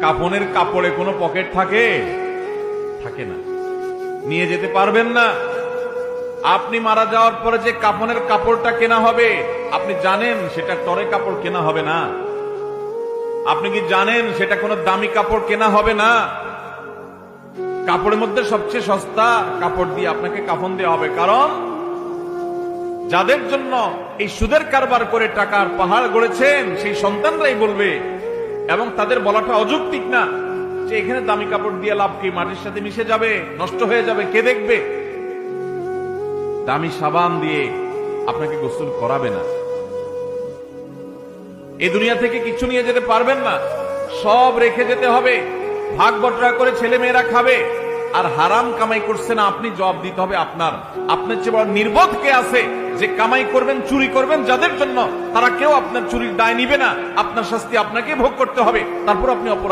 কাফনের কাপড়ে কোনো পকেট থাকে? থাকে না, নিয়ে যেতে পারবেন না। আপনি মারা যাওয়ার পরে যে কাফনের কাপড়টা কেনা হবে, আপনি জানেন সেটা টরে কাপড় কেনা হবে না। আপনি কি জানেন সেটা কোনো দামি কাপড় কেনা হবে না? কাপড়ের মধ্যে সবচেয়ে সস্তা কাপড় দিয়ে আপনাকে কাফন দেওয়া হবে। কারণ যাদের জন্য এই সুদের কারবার করে টাকার পাহাড় গড়েছেন সেই সন্তানরাই বলবে, এবং তাদের বলাটা অযৌক্তিক না, যে এখানে দামি কাপড় দিয়ে লাভ কি, মাটির সাথে মিশে যাবে, নষ্ট হয়ে যাবে, কে দেখবে? দামি সাবান দিয়ে আপনাকে গোসল করাবে না। এই দুনিয়া থেকে কিছু নিয়ে যেতে পারবেন না, সব রেখে যেতে হবে। ভাগ বটরা করে ছেলে মেয়েরা খাবে, আর হারাম কামাই করছে না, আপনি জবাব দিতে হবে আপনার। আপনার চেয়ে বড় নির্বোধ কে আছে যে কামাই করবেন, চুরি করবেন যাদের জন্য, তারা কেউ আপনার চুরির দায় নিবে না। আপনার শাস্তি আপনাকে ভোগ করতে হবে, তারপর আপনি অপরাধ